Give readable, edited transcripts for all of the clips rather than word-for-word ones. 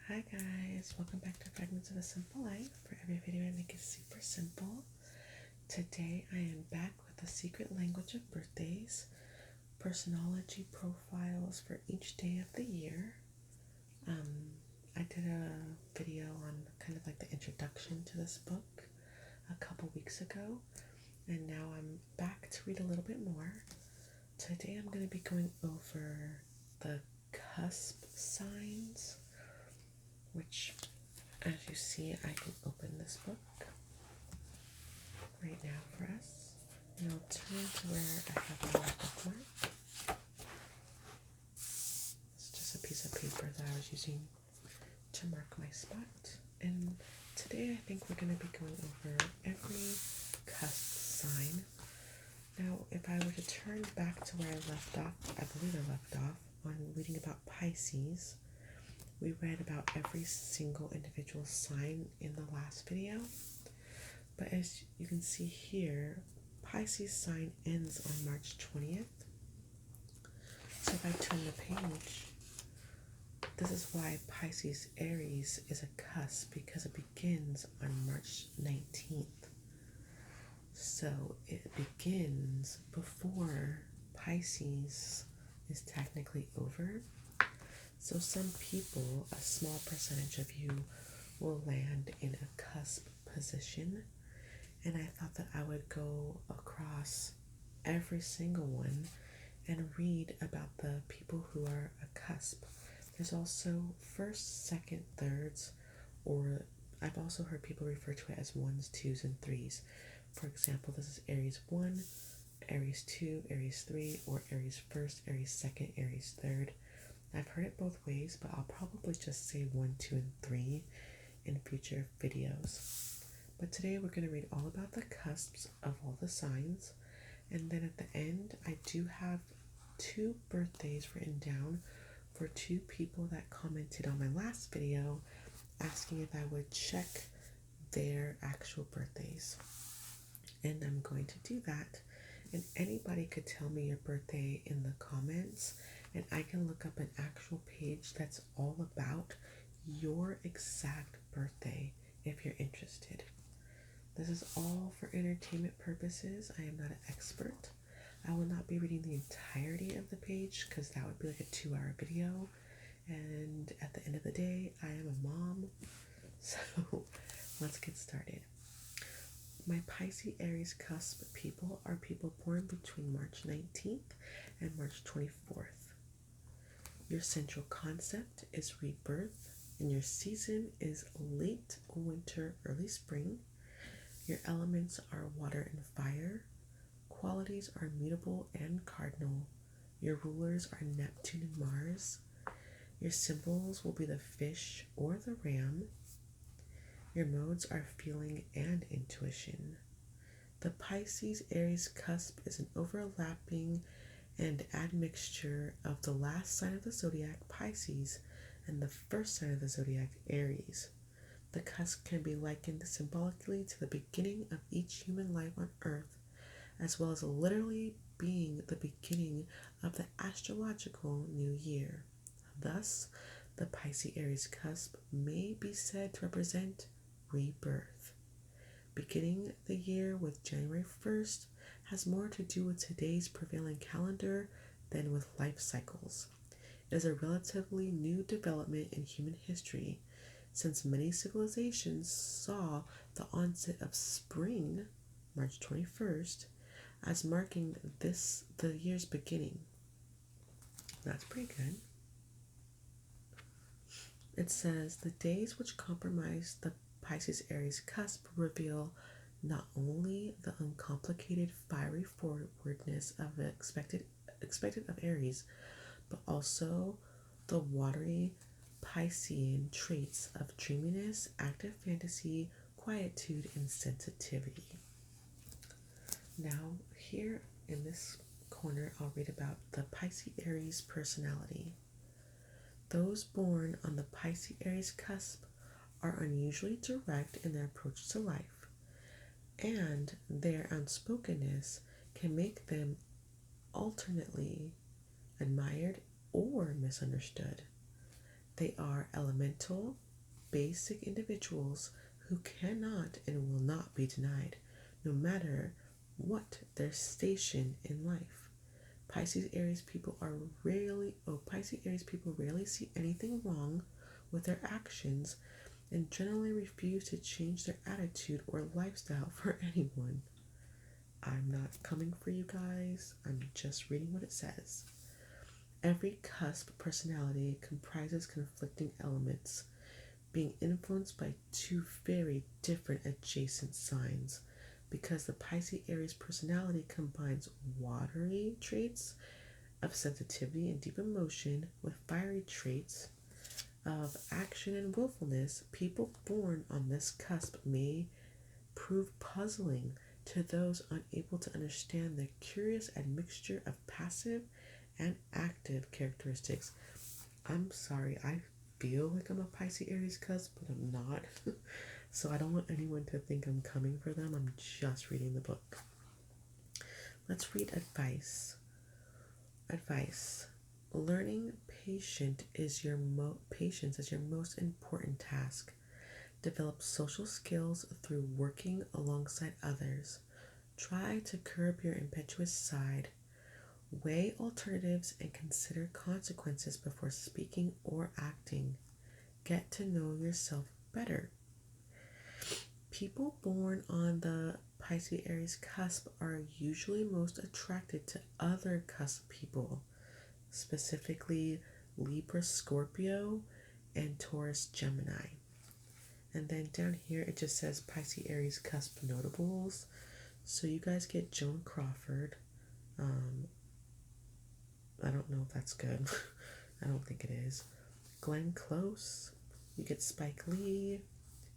Hi guys, welcome back to Fragments of a Simple Life. For every video I make it super simple. Today I am back with the secret language of birthdays, personality profiles for each day of the year. I did a video on kind of like the introduction to this book a couple weeks ago, and now I'm back to read a little bit more. Today I'm going to be going over the cusp signs, which, as you see, I can open this book right now for us. And I'll turn to where I have my bookmark. It's just a piece of paper that I was using to mark my spot. And today I think we're going to be going over every cusp sign. Now, if I were to turn back to where I left off, I believe I left off on reading about Pisces. We read about every single individual sign in the last video, but as you can see here, Pisces sign ends on March 20th. So if I turn the page, this is why Pisces Aries is a cusp, because it begins on March 19th. So it begins before Pisces is technically over. So some people, a small percentage of you, will land in a cusp position. And I thought that I would go across every single one and read about the people who are a cusp. There's also first, second, thirds, or I've also heard people refer to it as ones, twos, and threes. For example, this is Aries 1, Aries 2, Aries 3, or Aries 1st, Aries 2nd, Aries 3rd. I've heard it both ways, but I'll probably just say 1, 2, and 3 in future videos. But today we're going to read all about the cusps of all the signs. And then at the end, I do have 2 birthdays written down for 2 people that commented on my last video asking if I would check their actual birthdays. And I'm going to do that. And anybody could tell me your birthday in the comments, and I can look up an actual page that's all about your exact birthday if you're interested. This is all for entertainment purposes. I am not an expert. I will not be reading the entirety of the page because that would be like a 2-hour video. And at the end of the day, I am a mom. So let's get started. My Pisces Aries cusp people are people born between March 19th and March 24th. Your central concept is rebirth, and your season is late winter, early spring. Your elements are water and fire. Qualities are mutable and cardinal. Your rulers are Neptune and Mars. Your symbols will be the fish or the ram. Your modes are feeling and intuition. The Pisces Aries cusp is an overlapping and admixture of the last sign of the zodiac, Pisces, and the first sign of the zodiac, Aries. The cusp can be likened symbolically to the beginning of each human life on Earth, as well as literally being the beginning of the astrological new year. Thus, the Pisces Aries cusp may be said to represent rebirth. Beginning the year with January 1st has more to do with today's prevailing calendar than with life cycles. It is a relatively new development in human history, since many civilizations saw the onset of spring, March 21st, as marking the year's beginning. That's pretty good. It says, the days which comprise the Pisces Aries cusp reveal not only the uncomplicated fiery forwardness of the expected of Aries, but also the watery Piscean traits of dreaminess, active fantasy, quietude, and sensitivity. Now, here in this corner, I'll read about the Pisces Aries personality. Those born on the Pisces Aries cusp are unusually direct in their approach to life, and their outspokenness can make them alternately admired or misunderstood. They are elemental, basic individuals who cannot and will not be denied, no matter what their station in life. Pisces Aries people rarely see anything wrong with their actions and generally refuse to change their attitude or lifestyle for anyone. I'm not coming for you guys, I'm just reading what it says. Every cusp personality comprises conflicting elements, being influenced by two very different adjacent signs, because the Pisces Aries personality combines watery traits of sensitivity and deep emotion with fiery traits of action and willfulness. People born on this cusp may prove puzzling to those unable to understand the curious admixture of passive and active characteristics. I'm sorry, I feel like I'm a Pisces Aries cusp, but I'm not. So I don't want anyone to think I'm coming for them. I'm just reading the book. Let's read advice. Advice. Learning patience is your most important task. Develop social skills through working alongside others. Try to curb your impetuous side. Weigh alternatives and consider consequences before speaking or acting. Get to know yourself better. People born on the Pisces Aries cusp are usually most attracted to other cusp people, specifically Libra, Scorpio, and Taurus, Gemini. And then down here it just says Pisces Aries cusp notables. So you guys get Joan Crawford. I don't know if that's good. I don't think it is. Glenn Close. You get Spike Lee.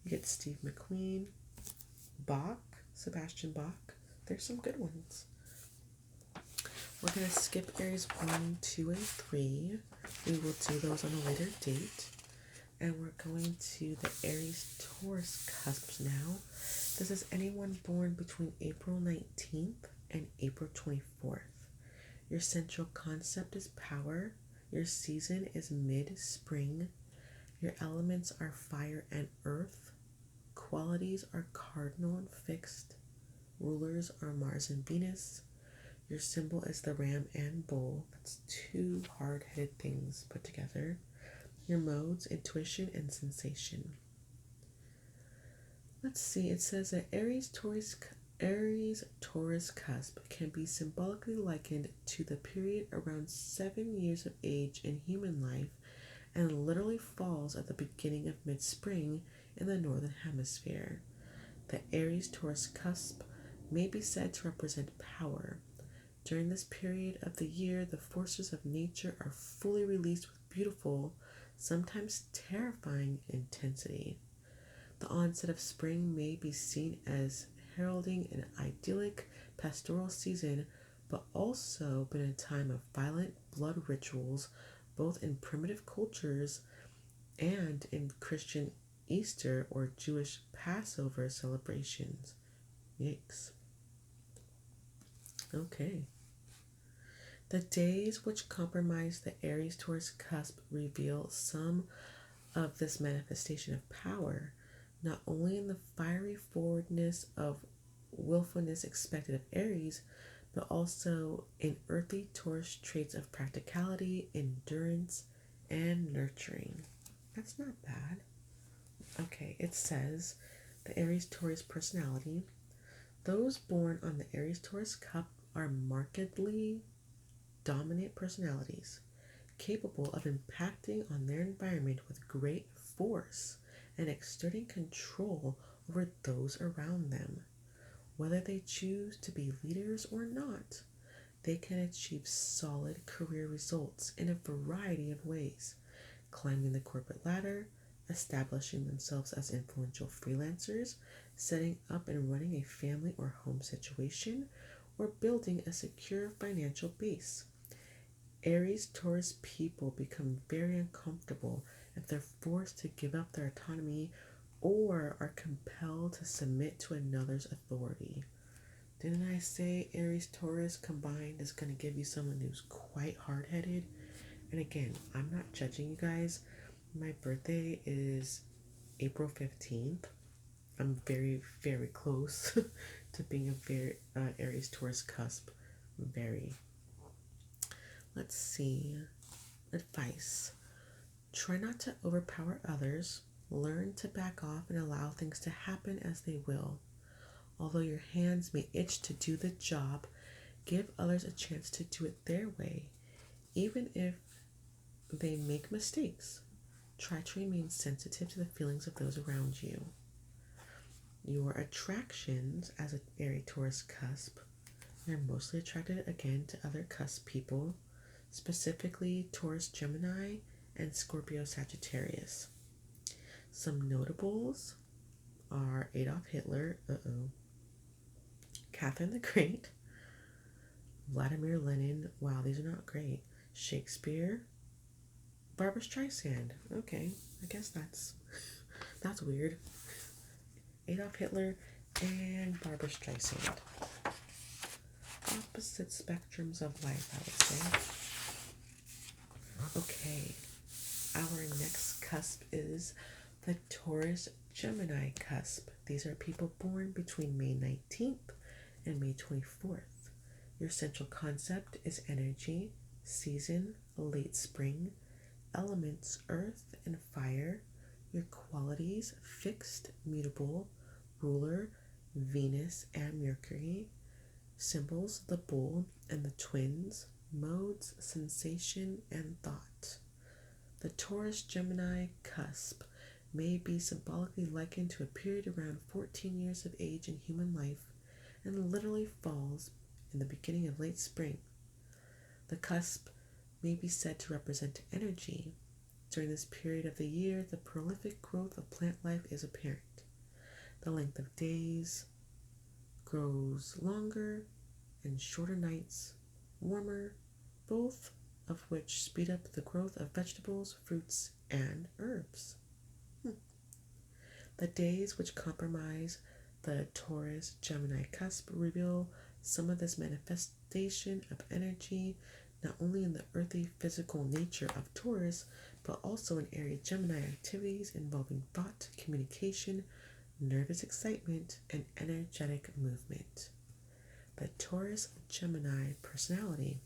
You get Steve McQueen. Bach. Sebastian Bach. There's some good ones. We're going to skip Aries 1, 2, and 3. We will do those on a later date. And we're going to the Aries Taurus cusps now. This is anyone born between April 19th and April 24th. Your central concept is power. Your season is mid-spring. Your elements are fire and earth. Qualities are cardinal and fixed. Rulers are Mars and Venus. Your symbol is the ram and bull. That's two hard-headed things put together. Your modes, intuition and sensation. Let's see, it says that Aries Taurus cusp can be symbolically likened to the period around 7 years of age in human life and literally falls at the beginning of mid-spring in the northern hemisphere. The Aries Taurus cusp may be said to represent power. During this period of the year, the forces of nature are fully released with beautiful, sometimes terrifying intensity. The onset of spring may be seen as heralding an idyllic pastoral season, but also been a time of violent blood rituals, both in primitive cultures and in Christian Easter or Jewish Passover celebrations. Yikes. Okay. The days which comprise the Aries Taurus cusp reveal some of this manifestation of power, not only in the fiery forwardness of willfulness expected of Aries, but also in earthy Taurus traits of practicality, endurance, and nurturing. That's not bad. Okay, it says the Aries Taurus personality. Those born on the Aries Taurus cusp are markedly dominant personalities, capable of impacting on their environment with great force and exerting control over those around them. Whether they choose to be leaders or not, they can achieve solid career results in a variety of ways, climbing the corporate ladder, establishing themselves as influential freelancers, setting up and running a family or home situation, or building a secure financial base. Aries Taurus people become very uncomfortable if they're forced to give up their autonomy or are compelled to submit to another's authority. Didn't I say Aries Taurus combined is going to give you someone who's quite hard-headed? And again, I'm not judging you guys. My birthday is April 15th. I'm very, very close to being a very Aries Taurus cusp. Very. Let's see. Advice. Try not to overpower others. Learn to back off and allow things to happen as they will. Although your hands may itch to do the job, give others a chance to do it their way, even if they make mistakes. Try to remain sensitive to the feelings of those around you. Your attractions as an Aries Taurus cusp are mostly attracted again to other cusp people, specifically Taurus Gemini and Scorpio Sagittarius. Some notables are Adolf Hitler, Catherine the Great, Vladimir Lenin, wow, these are not great, Shakespeare, Barbra Streisand, okay, I guess that's weird. Adolf Hitler and Barbra Streisand. Opposite spectrums of life, I would say. Okay, our next cusp is the Taurus Gemini cusp. These are people born between May 19th and May 24th. Your central concept is energy, season, late spring, elements earth and fire. Your qualities fixed, mutable, ruler, Venus and Mercury. Symbols, the bull and the twins. Modes, sensation and thought. The Taurus Gemini cusp may be symbolically likened to a period around 14 years of age in human life and literally falls in the beginning of late spring. The cusp may be said to represent energy. During this period of the year, the prolific growth of plant life is apparent. The length of days grows longer and shorter nights, warmer, both of which speed up the growth of vegetables, fruits, and herbs. The days which comprise the Taurus Gemini cusp reveal some of this manifestation of energy, not only in the earthy physical nature of Taurus, but also in Aries Gemini activities involving thought, communication, nervous excitement, and energetic movement. The Taurus Gemini personality.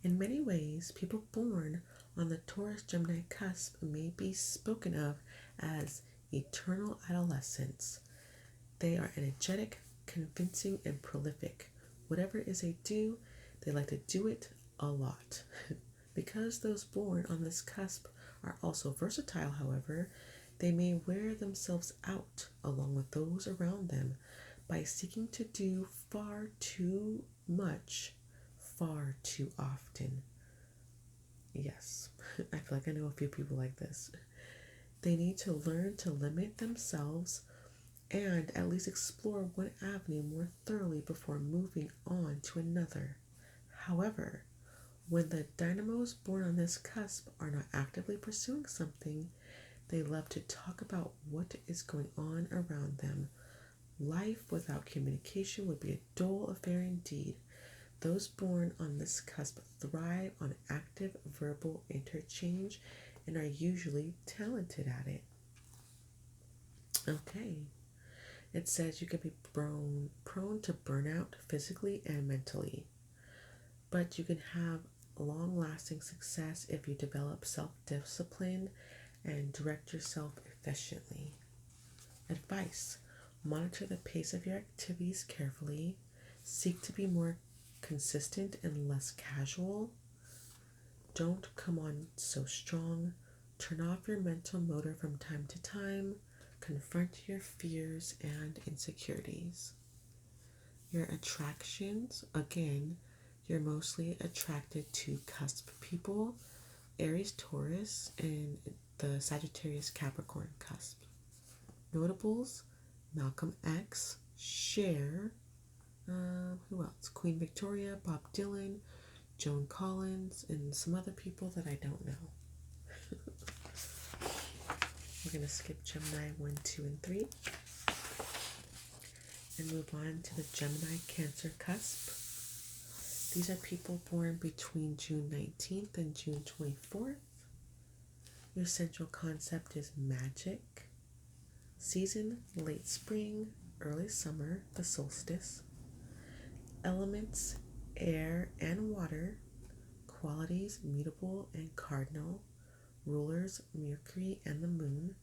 In many ways, people born on the Taurus Gemini cusp may be spoken of as eternal adolescents. They are energetic, convincing, and prolific. Whatever it is they do, they like to do it a lot. Because those born on this cusp are also versatile, however, they may wear themselves out along with those around them by seeking to do far too much, far too often. Yes, I feel like I know a few people like this. They need to learn to limit themselves and at least explore one avenue more thoroughly before moving on to another. However, when the dynamos born on this cusp are not actively pursuing something, they love to talk about what is going on around them. Life without communication would be a dull affair indeed. Those born on this cusp thrive on active verbal interchange and are usually talented at it. Okay. It says you can be prone to burnout physically and mentally, but you can have long-lasting success if you develop self-discipline and direct yourself efficiently. Advice: monitor the pace of your activities carefully. Seek to be more consistent and less casual. Don't come on so strong. Turn off your mental motor from time to time. Confront your fears and insecurities. Your attractions, again, you're mostly attracted to cusp people, Aries Taurus, and the Sagittarius Capricorn cusp. Notables: Malcolm X, Cher, who else? Queen Victoria, Bob Dylan, Joan Collins, and some other people that I don't know. We're going to skip Gemini 1, 2, and 3 and move on to the Gemini Cancer cusp. These are people born between June 19th and June 24th. Your central concept is magic. Season, late spring, early summer, the solstice. Elements, air and water. Qualities, mutable and cardinal. Rulers, Mercury and the moon.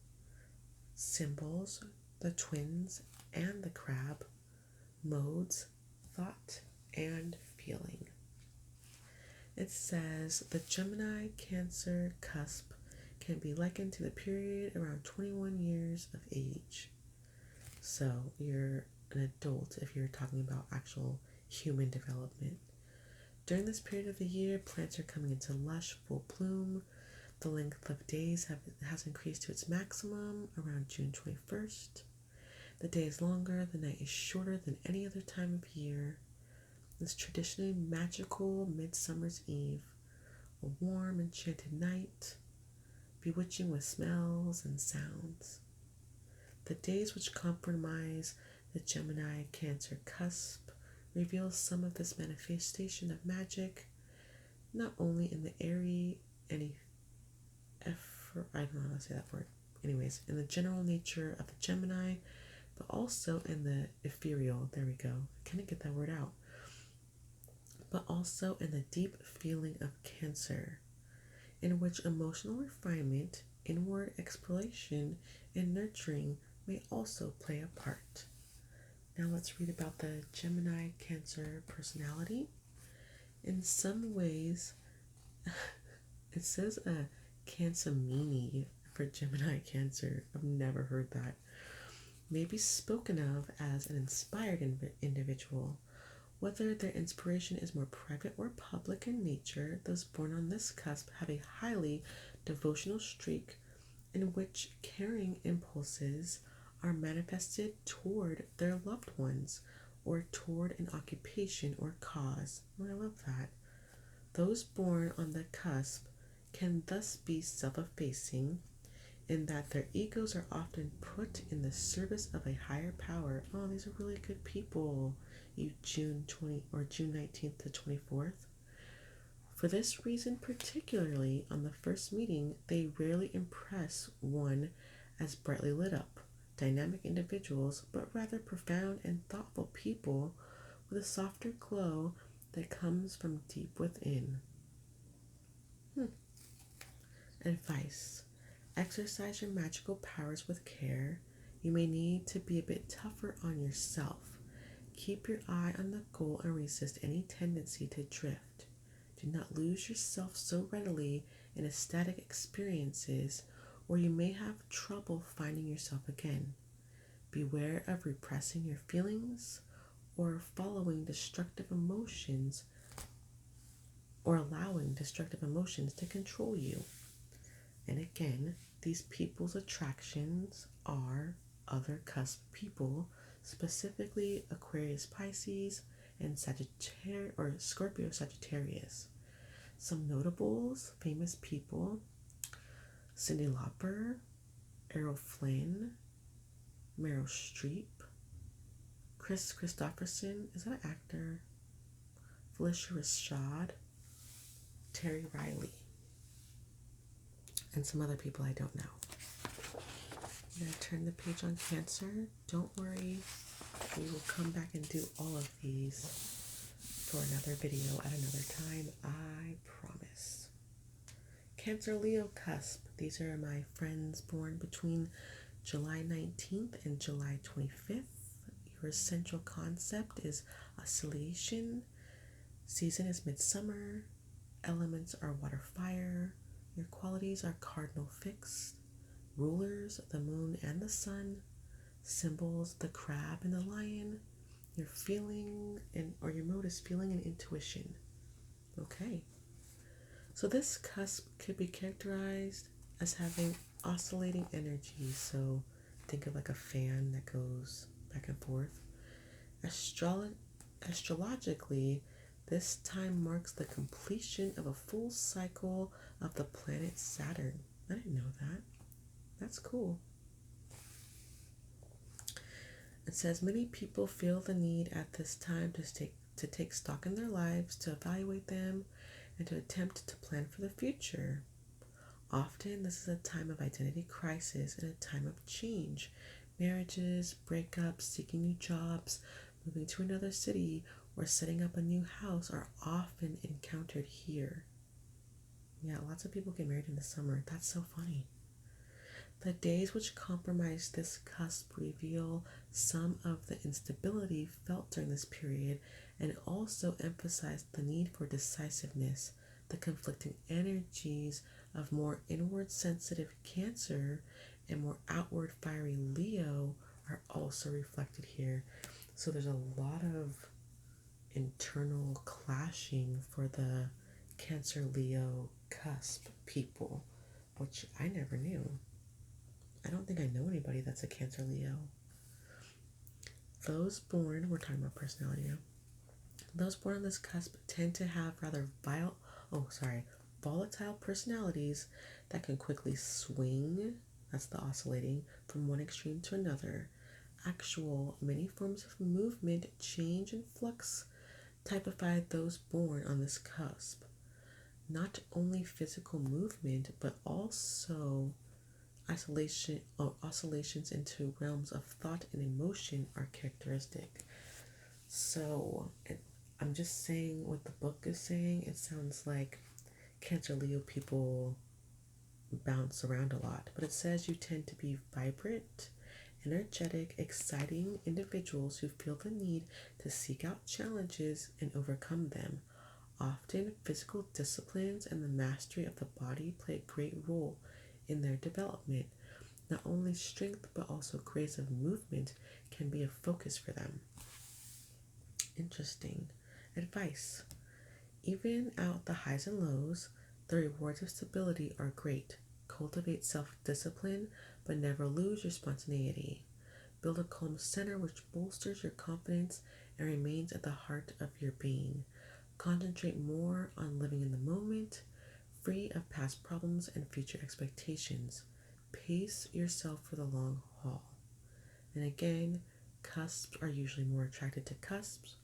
Symbols, the twins and the crab. Modes, thought and feeling. It says the Gemini Cancer cusp can be likened to the period around 21 years of age. So you're an adult if you're talking about actual human development. During this period of the year, plants are coming into lush, full bloom. The length of days has increased to its maximum around June 21st. The day is longer, the night is shorter than any other time of year. This traditionally magical Midsummer's Eve, a warm, enchanted night, bewitching with smells and sounds. The days which comprise the Gemini Cancer cusp reveal some of this manifestation of magic, not only in the airy and I don't know how to say that word. Anyways, in the general nature of the Gemini, but also in the ethereal, there we go, I couldn't get that word out, but also in the deep feeling of Cancer, in which emotional refinement, inward exploration, and nurturing may also play a part. Now let's read about the Gemini Cancer personality. In some ways, it says a Cancer-mini for Gemini Cancer. I've never heard that. May be spoken of as an inspired individual. Whether their inspiration is more private or public in nature, those born on this cusp have a highly devotional streak in which caring impulses are manifested toward their loved ones or toward an occupation or cause. Oh, I love that. Those born on the cusp can thus be self-effacing in that their egos are often put in the service of a higher power. Oh, these are really good people, you June 19th to 24th. For this reason, particularly on the first meeting, they rarely impress one as brightly lit up, dynamic individuals, but rather profound and thoughtful people with a softer glow that comes from deep within. Advice. Exercise your magical powers with care. You may need to be a bit tougher on yourself. Keep your eye on the goal and resist any tendency to drift. Do not lose yourself so readily in ecstatic experiences, or you may have trouble finding yourself again. Beware of repressing your feelings or following destructive emotions or allowing destructive emotions to control you. And again, these people's attractions are other cusp people, specifically Aquarius, Pisces, and Scorpio, Sagittarius. Some notables, famous people: Cyndi Lauper, Errol Flynn, Meryl Streep, Chris Christopherson, is that an actor? Felicia Rashad, Terry Riley, and some other people I don't know. I'm going to turn the page on Cancer. Don't worry, we will come back and do all of these for another video at another time, I promise. Cancer Leo cusp. These are my friends born between July 19th and July 25th. Your central concept is oscillation. Season is midsummer. Elements are water, fire. Your qualities are cardinal fixed. Rulers, the moon and the sun. Symbols, the crab and the lion. Your your mode is feeling and intuition. Okay. So this cusp could be characterized as having oscillating energy. So think of like a fan that goes back and forth. Astrologically, this time marks the completion of a full cycle of the planet Saturn. I didn't know that. That's cool. It says many people feel the need at this time to take stock in their lives, to evaluate them, and to attempt to plan for the future. Often, this is a time of identity crisis and a time of change. Marriages, breakups, seeking new jobs, moving to another city, or setting up a new house are often encountered here. Yeah, lots of people get married in the summer. That's so funny. The days which compromise this cusp reveal some of the instability felt during this period and also emphasize the need for decisiveness. The conflicting energies of more inward sensitive Cancer and more outward fiery Leo are also reflected here. So there's a lot of internal clashing for the Cancer Leo cusp people, which I never knew. I don't think I know anybody that's a Cancer Leo. Those born, we're talking about personality now. Those born on this cusp tend to have rather volatile personalities that can quickly swing, that's the oscillating, from one extreme to another. Many forms of movement, change, and flux typify those born on this cusp. Not only physical movement, but also oscillations into realms of thought and emotion are characteristic. So, I'm just saying what the book is saying. It sounds like Cancer Leo people bounce around a lot, but it says you tend to be vibrant, energetic, exciting individuals who feel the need to seek out challenges and overcome them. Often, physical disciplines and the mastery of the body play a great role in their development. Not only strength but also grace of movement can be a focus for them. Interesting. Advice. Even out the highs and lows, the rewards of stability are great. Cultivate self-discipline, but never lose your spontaneity. Build a calm center which bolsters your confidence and remains at the heart of your being. Concentrate more on living in the moment, free of past problems and future expectations. Pace yourself for the long haul. And again, cusps are usually more attracted to cusps,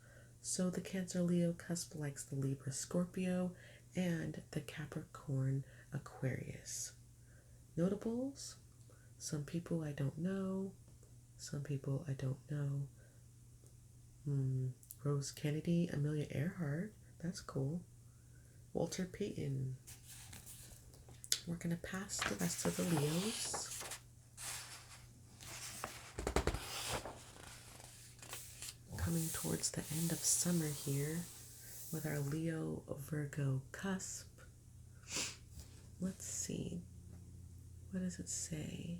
so the Cancer Leo cusp likes the Libra Scorpio and the Capricorn Aquarius. Notables: some people I don't know, some people I don't know. Rose Kennedy, Amelia Earhart, that's cool. Walter Payton. We're going to pass the rest of the Leos. Coming towards the end of summer here with our Leo Virgo cusp. Let's see. What does it say?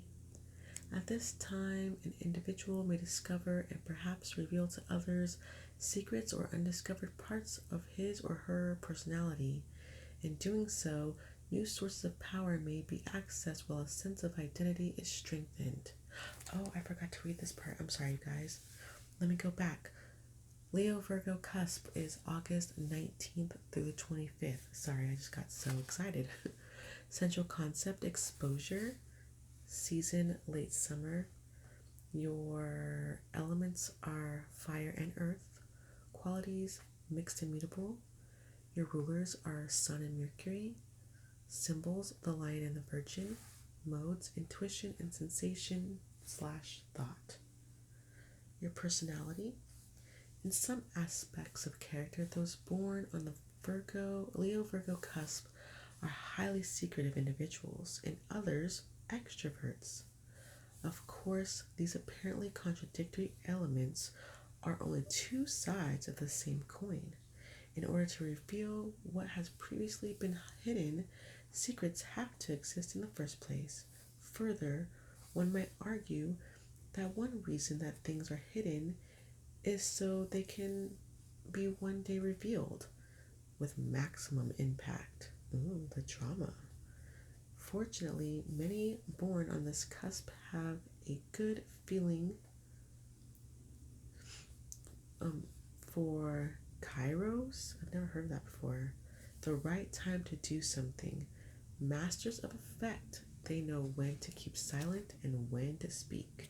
At this time, an individual may discover and perhaps reveal to others secrets or undiscovered parts of his or her personality. In doing so, new sources of power may be accessed while a sense of identity is strengthened. Oh, I forgot to read this part. I'm sorry, you guys. Let me go back. Leo Virgo cusp is August 19th through the 25th. Sorry, I just got so excited. Central concept: exposure. Season: late summer. Your elements are fire and earth. Qualities: mixed and mutable. Your rulers are Sun and Mercury. Symbols: the Lion and the Virgin. Modes: intuition and sensation / thought. Your personality: in some aspects of character, those born on the Leo Virgo cusp are highly secretive individuals. In others, extroverts. Of course, these apparently contradictory elements are only two sides of the same coin. In order to reveal what has previously been hidden, secrets have to exist in the first place. Further, one might argue that one reason that things are hidden is so they can be one day revealed with maximum impact. Ooh, the drama. Fortunately, many born on this cusp have a good feeling for Kairos. I've never heard of that before. The right time to do something. Masters of effect, they know when to keep silent and when to speak.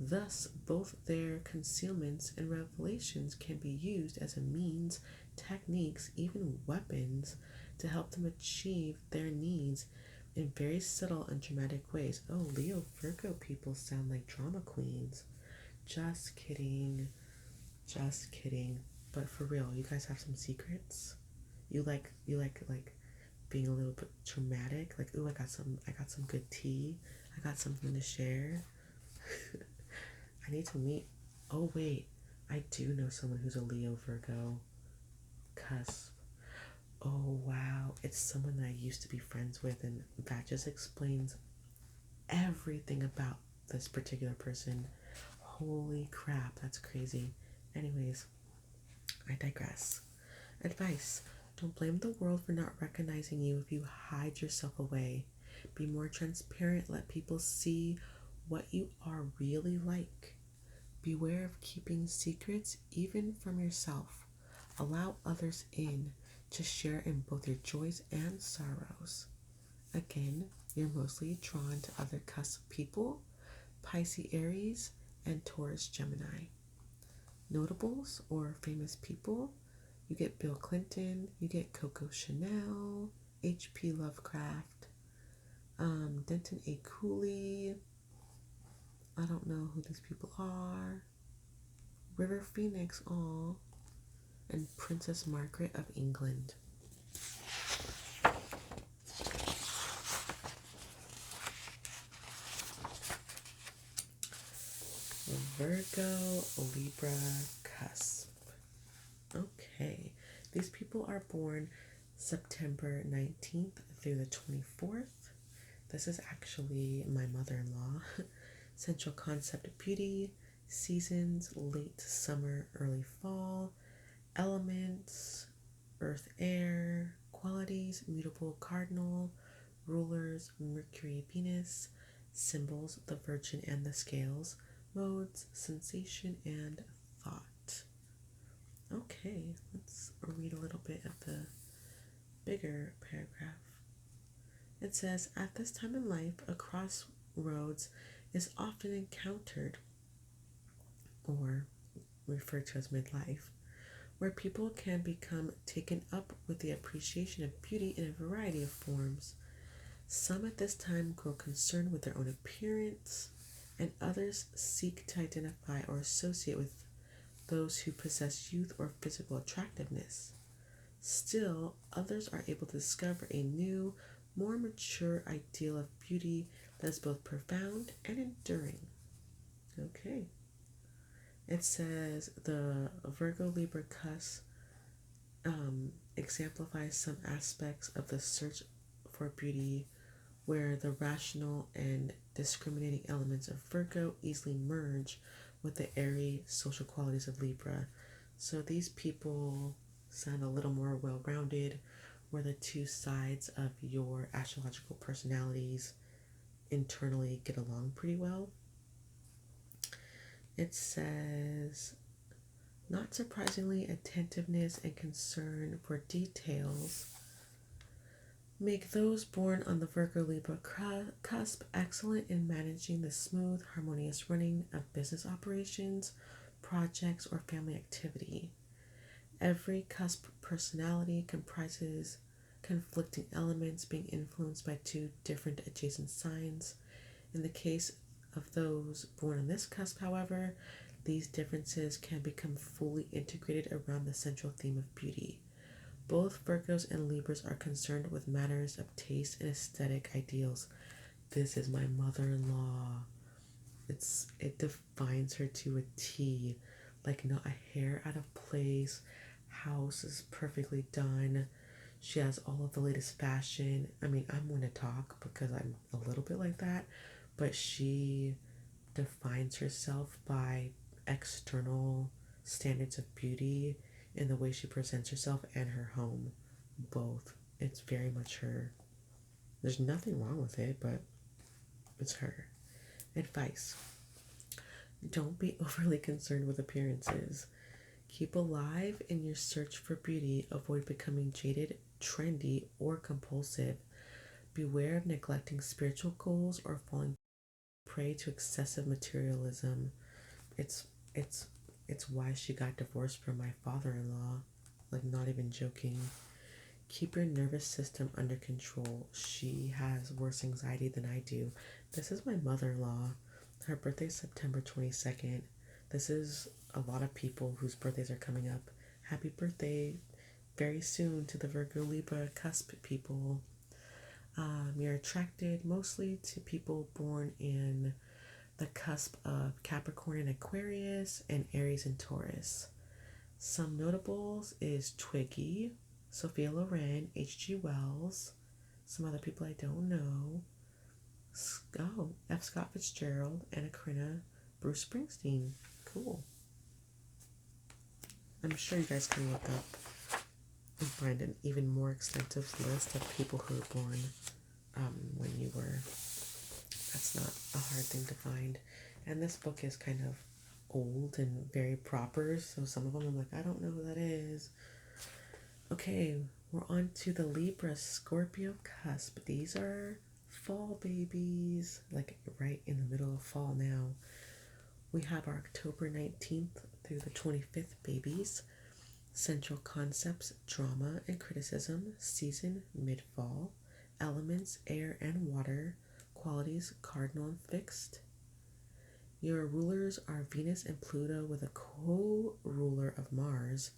Thus, both their concealments and revelations can be used as a means, techniques, even weapons to help them achieve their needs in very subtle and dramatic ways. Oh, Leo Virgo people sound like drama queens. Just kidding. Just kidding. But for real, you guys have some secrets? You like being a little bit dramatic? Like, ooh, I got some good tea. I got something to share. I need to meet. Oh wait, I do know someone who's a Leo Virgo. Cusp. Oh wow, it's someone that I used to be friends with, and that just explains everything about this particular person. Holy crap, that's crazy. Anyways, I digress. Advice: don't blame the world for not recognizing you if you hide yourself away. Be more transparent, let people see what you are really like. Beware of keeping secrets even from yourself. Allow others in to share in both your joys and sorrows. Again, you're mostly drawn to other cusp people, Pisces Aries, and Taurus Gemini. Notables or famous people: you get Bill Clinton, you get Coco Chanel, H.P. Lovecraft, Denton A. Cooley. I don't know who these people are. River Phoenix, aw, and Princess Margaret of England. Virgo, Libra, Cusp. Okay, these people are born September 19th through the 24th. This is actually my mother-in-law. Central concept: beauty, seasons: late summer, early fall. Elements: earth, air. Qualities: mutable cardinal. Rulers: Mercury, Venus. Symbols: the Virgin and the Scales. Modes: sensation and thought. Okay, let's read a little bit of the bigger paragraph. It says, at this time in life, a crossroads is often encountered, or referred to as midlife, where people can become taken up with the appreciation of beauty in a variety of forms. Some at this time grow concerned with their own appearance, and others seek to identify or associate with those who possess youth or physical attractiveness. Still, others are able to discover a new, more mature ideal of beauty that is both profound and enduring. Okay. It says the Virgo Libra cusp exemplifies some aspects of the search for beauty where the rational and discriminating elements of Virgo easily merge with the airy social qualities of Libra. So these people sound a little more well-rounded, where the two sides of your astrological personalities internally get along pretty well. It says, not surprisingly, attentiveness and concern for details make those born on the Virgo Libra cusp excellent in managing the smooth, harmonious running of business operations, projects, or family activity. Every cusp personality comprises conflicting elements being influenced by two different adjacent signs. In the case of those born on this cusp, however, these differences can become fully integrated around the central theme of beauty. Both Virgos and Libras are concerned with matters of taste and aesthetic ideals. This is my mother-in-law. It defines her to a T. Like, not a hair out of place. House is perfectly done. She has all of the latest fashion. I mean, I'm going to talk because I'm a little bit like that, but she defines herself by external standards of beauty in the way she presents herself and her home. Both. It's very much her. There's nothing wrong with it, but it's her. Advice: don't be overly concerned with appearances. Keep alive in your search for beauty. Avoid becoming jaded, trendy, or compulsive. Beware of neglecting spiritual goals or falling prey to excessive materialism. It's why she got divorced from my father-in-law. Like, not even joking. Keep your nervous system under control. She has worse anxiety than I do. This is my mother-in-law. Her birthday is September 22nd. This is a lot of people whose birthdays are coming up. Happy birthday very soon to the Virgo Libra Cusp people. You're attracted mostly to people born in the cusp of Capricorn and Aquarius and Aries and Taurus. Some notables is Twiggy, Sophia Loren, H.G. Wells, some other people I don't know. F. Scott Fitzgerald, Anna Karenina, Bruce Springsteen. Cool. I'm sure you guys can look up and find an even more extensive list of people who were born when you were. That's not a hard thing to find. And this book is kind of old and very proper, so some of them I'm like, I don't know who that is. Okay, we're on to the Libra Scorpio cusp. These are fall babies, like right in the middle of fall now. We have our October 19th through the 25th babies. Central concepts, drama and criticism. Season, mid-fall. Elements, air and water. Qualities, cardinal and fixed. Your rulers are Venus and Pluto with a co-ruler of Mars.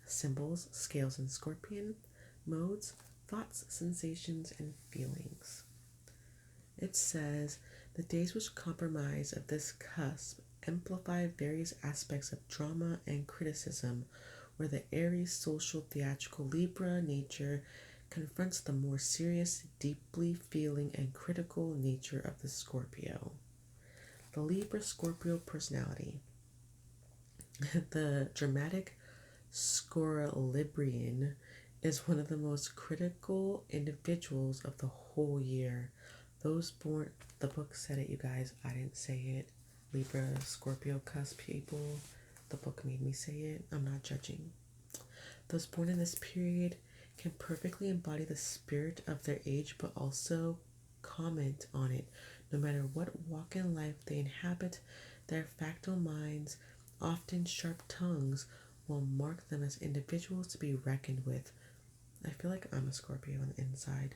Symbols, scales and scorpion. Modes, thoughts, sensations, and feelings. It says, the days which compromise of this cusp amplify various aspects of drama and criticism, where the Aries social theatrical Libra nature confronts the more serious, deeply feeling and critical nature of the Scorpio. The Libra Scorpio personality. The dramatic Scorlibrian is one of the most critical individuals of the whole year. Those born, the book said it, you guys, I didn't say it. Libra, Scorpio, cusp people, the book made me say it. I'm not judging. Those born in this period can perfectly embody the spirit of their age, but also comment on it. No matter what walk in life they inhabit, their factile minds, often sharp tongues, will mark them as individuals to be reckoned with. I feel like I'm a Scorpio on the inside.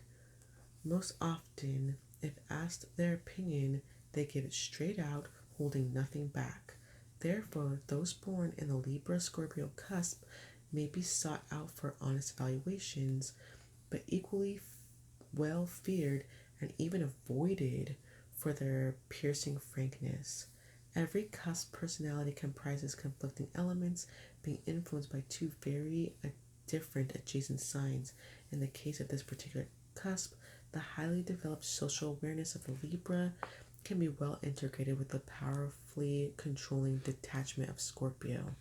Most often, if asked their opinion, they give it straight out, holding nothing back. Therefore, those born in the Libra Scorpio cusp may be sought out for honest evaluations, but equally well feared and even avoided for their piercing frankness. Every cusp personality comprises conflicting elements, being influenced by two very different adjacent signs. In the case of this particular cusp, the highly developed social awareness of the Libra can be well integrated with the powerfully controlling detachment of Scorpio.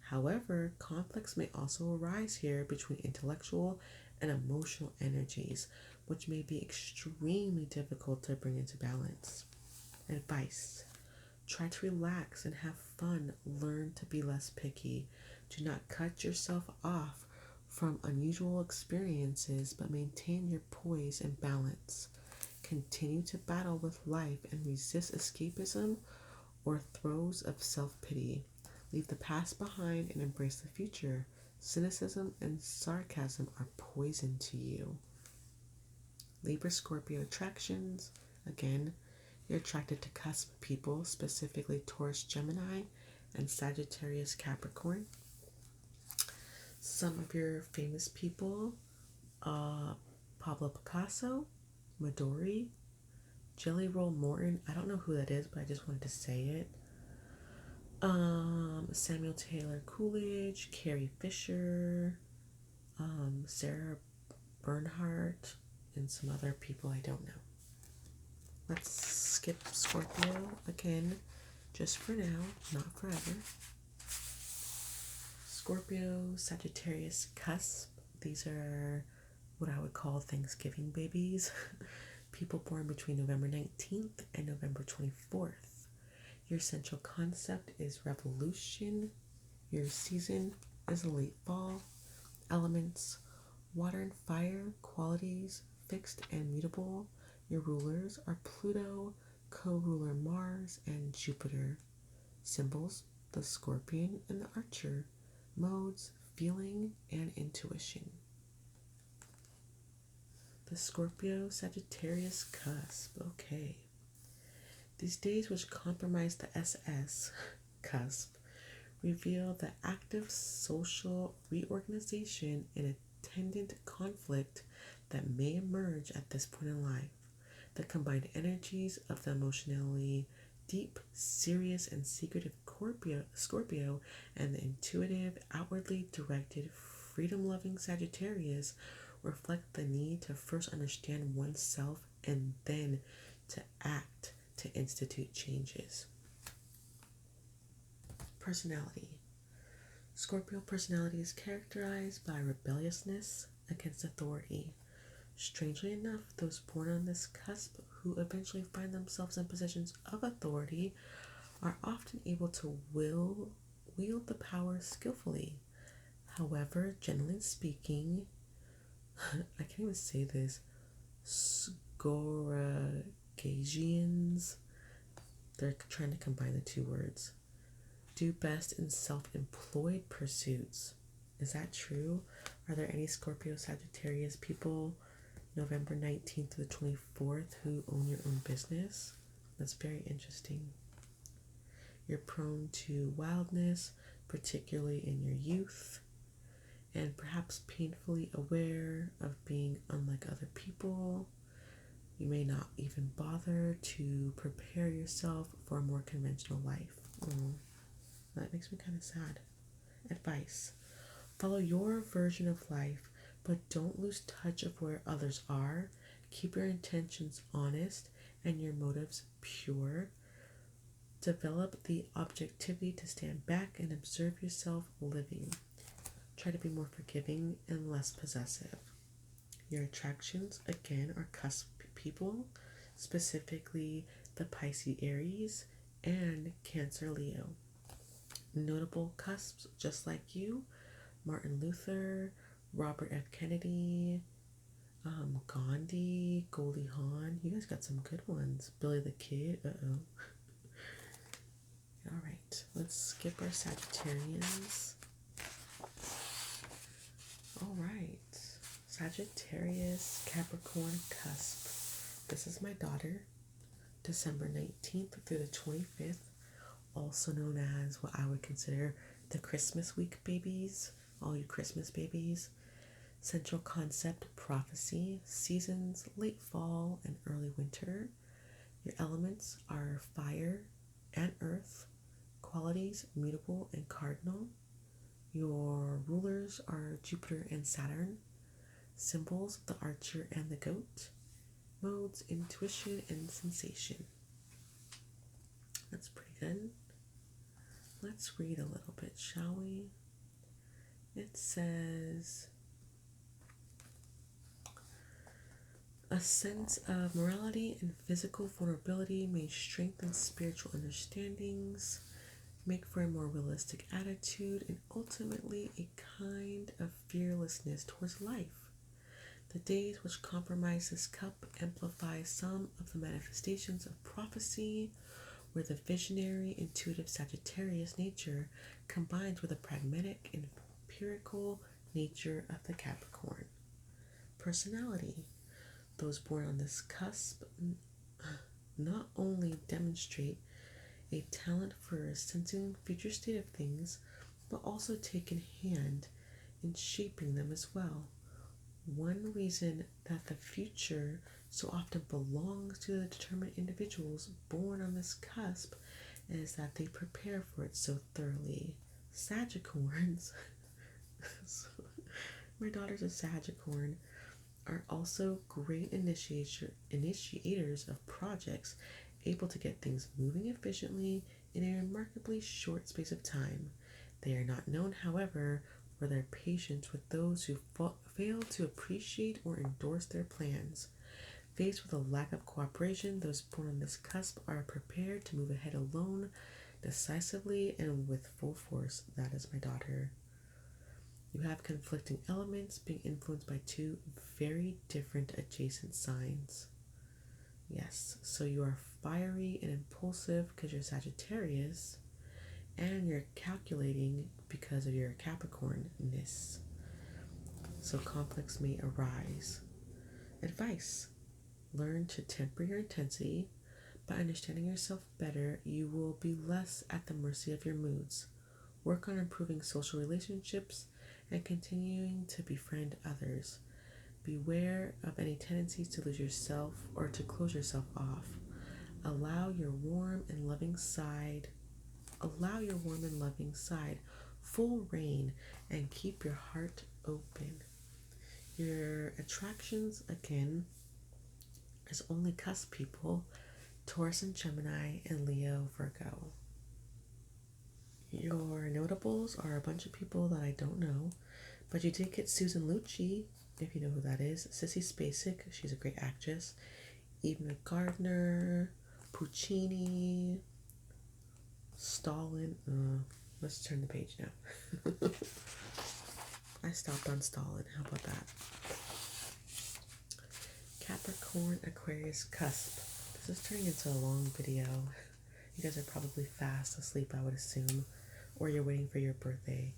However, conflicts may also arise here between intellectual and emotional energies, which may be extremely difficult to bring into balance. Advice: try to relax and have fun. Learn to be less picky. Do not cut yourself off from unusual experiences, but maintain your poise and balance. Continue to battle with life and resist escapism or throes of self-pity. Leave the past behind and embrace the future. Cynicism and sarcasm are poison to you. Libra Scorpio attractions. Again, you're attracted to cusp people, specifically Taurus, Gemini, and Sagittarius, Capricorn. Some of your famous people, Pablo Picasso, Midori, Jelly Roll Morton. I don't know who that is, but I just wanted to say it. Samuel Taylor Coolidge, Carrie Fisher, Sarah Bernhardt, and some other people I don't know. Let's skip Scorpio again, just for now, not forever. Scorpio, Sagittarius, Cusp. These are what I would call Thanksgiving babies. People born between November 19th and November 24th. Your central concept is revolution. Your season is late fall. Elements: water and fire. Qualities: fixed and mutable. Your rulers are Pluto, co-ruler Mars, and Jupiter. Symbols: the scorpion and the archer. Modes: feeling and intuition. The Scorpio Sagittarius cusp. Okay. These days, which compromise the SS cusp, reveal the active social reorganization and attendant conflict that may emerge at this point in life. The combined energies of the emotionally deep, serious, and secretive Scorpio and the intuitive, outwardly directed, freedom loving Sagittarius reflect the need to first understand oneself and then to act to institute changes. Personality. Scorpio personality is characterized by rebelliousness against authority. Strangely enough, those born on this cusp who eventually find themselves in positions of authority are often able to wield the power skillfully. However, generally speaking, I can't even say this, Scoragesians, they're trying to combine the two words, do best in self-employed pursuits. Is that true? Are there any Scorpio Sagittarius people November 19th to the 24th who own your own business? That's very interesting. You're prone to wildness, particularly in your youth, and perhaps painfully aware of being unlike other people. You may not even bother to prepare yourself for a more conventional life. That makes me kind of sad. Advice. Follow your version of life, but don't lose touch of where others are. Keep your intentions honest and your motives pure. Develop the objectivity to stand back and observe yourself living. Try to be more forgiving and less possessive. Your attractions, again, are cusp people, specifically the Pisces Aries and Cancer Leo. Notable cusps just like you: Martin Luther, Robert F. Kennedy, Gandhi, Goldie Hawn. You guys got some good ones. Billy the Kid. All right, let's skip our Sagittarians. All right, Sagittarius Capricorn cusp. This is my daughter, December 19th through the 25th, also known as what I would consider the Christmas week babies, all you Christmas babies. Central concept: prophecy, seasons, late fall and early winter. Your elements are fire and earth, qualities mutable and cardinal. Your rulers are Jupiter and Saturn. Symbols: the archer and the goat. Modes: intuition and sensation. That's pretty good. Let's read a little bit, shall we? It says, a sense of morality and physical vulnerability may strengthen spiritual understandings, make for a more realistic attitude, and ultimately a kind of fearlessness towards life. The days which compromise this cup amplify some of the manifestations of prophecy, where the visionary, intuitive Sagittarius nature combines with the pragmatic and empirical nature of the Capricorn. Personality. Those born on this cusp not only demonstrate a talent for sensing future state of things, but also take in hand in shaping them as well. One reason that the future so often belongs to the determined individuals born on this cusp is that they prepare for it so thoroughly. Sagicorns, so my daughter's a Sagicorn, are also great initiators of projects, able to get things moving efficiently in a remarkably short space of time. They are not known, however, for their patience with those who fail to appreciate or endorse their plans. Faced with a lack of cooperation, those born on this cusp are prepared to move ahead alone, decisively, and with full force. That is my daughter. You have conflicting elements being influenced by two very different adjacent signs. Yes, so you are fiery and impulsive because you're Sagittarius, and you're calculating because of your Capricorn-ness. So conflicts may arise. Advice: learn to temper your intensity. By understanding yourself better, you will be less at the mercy of your moods. Work on improving social relationships and continuing to befriend others. Beware of any tendencies to lose yourself or to close yourself off. Allow your warm and loving side full reign and keep your heart open. Your attractions, again, is only Cusp people, Taurus and Gemini, and Leo, Virgo. Your notables are a bunch of people that I don't know, but you did get Susan Lucci, if you know who that is. Sissy Spacek, she's a great actress. Eva Gardner, Puccini, Stalin. Let's turn the page now. I stopped on Stalin. How about that? Capricorn, Aquarius, Cusp. This is turning into a long video. You guys are probably fast asleep, I would assume, or you're waiting for your birthday.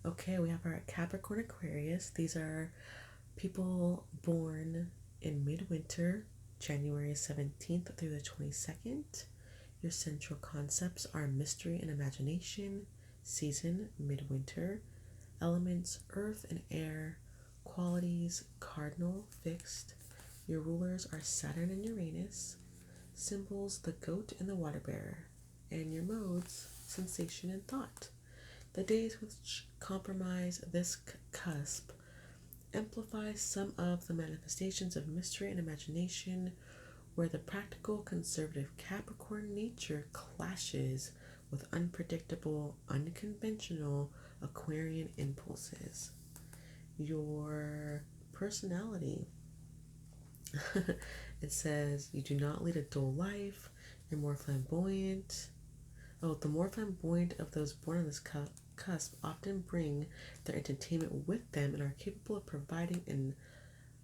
Okay, we have our Capricorn, Aquarius. These are people born in midwinter, January 17th through the 22nd. Your central concepts are mystery and imagination, season, midwinter, elements, earth and air, qualities, cardinal, fixed. Your rulers are Saturn and Uranus, symbols, the goat and the water bearer, and your modes, sensation and thought. The days which compromise this cusp amplify some of the manifestations of mystery and imagination, where the practical, conservative Capricorn nature clashes with unpredictable, unconventional Aquarian impulses. Your personality. It says you do not lead a dull life. You're more flamboyant. The more flamboyant of those born on this cusp often bring their entertainment with them and are capable of providing an